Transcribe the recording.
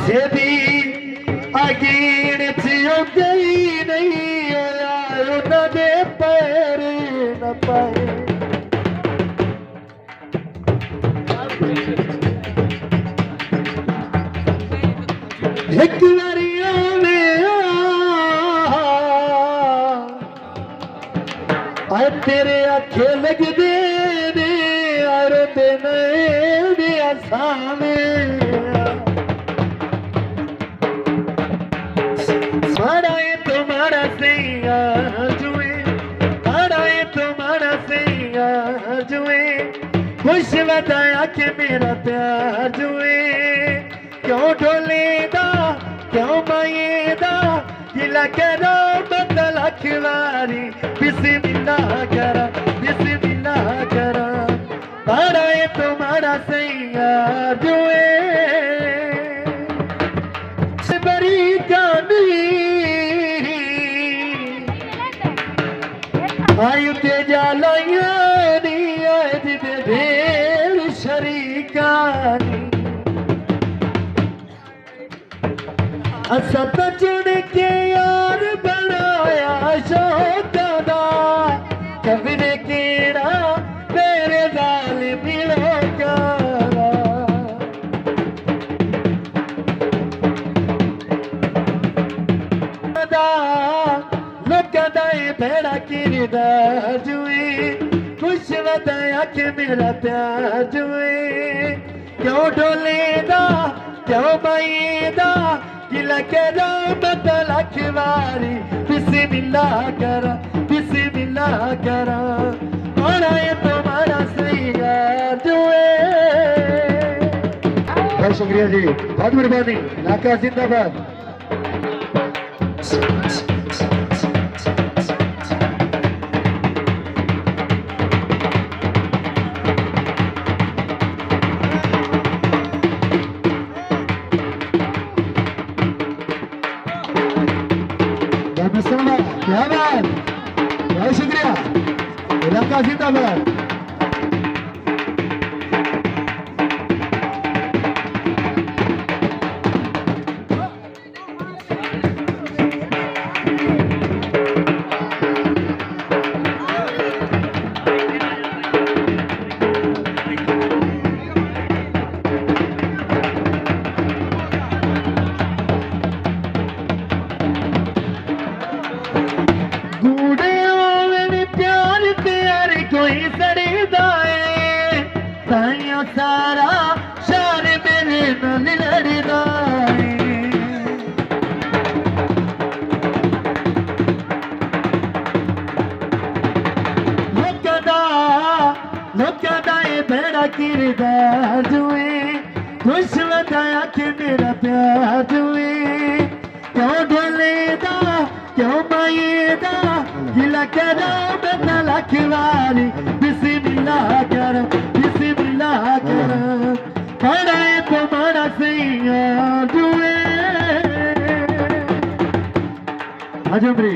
सेदी अगीण चियो गई नहीं आयो न दे पैर न पाए एक बारिया में आए तेरे आखे लग दे आरो दे आसाने तुम्हारा सैया जुए माराए तुम्हारा सैया जुए खुश बताया कि मेरा प्यार जुए क्यों ढोलेदा क्यों माएदा गिला करो बदल अखबारी बिस्मिल्लाह करा माराए तुम्हारा सैया जुए बड़ी कहानी आयु तेजा लाइया नी आए दे ढेर शरीकानी असत चुन के यार बनाया शोका दा कभी ने केड़ा मेरे दाल मिलोगा भेड़ा किरदार जुए खुश बताया कि मेरा प्यार जुए क्यों ढोलेदा क्यों माएदा गिला करो बदल अखबारी बिस्मिल्लाह करा माराए तुम्हारा सैया जुए। बहुत शुक्रिया जी, बहुत मेहरबानी। इलाका जिंदाबाद। क्या बात, बहुत शुक्रिया। इलाका जिंदाबाद। कोई सड़ीदा है ताइयों सारा शार मेरे नाल लड़दा है लोकदा ये भेड़ा किरदार जुए खुश बताया कि मेरा प्यार जुए क्यों ढोलेदा क्यों माएदा गिला करो बदल अखबारी बिस्मिल्लाह करो माराए तुम्हारा सैया जुए। आजमरी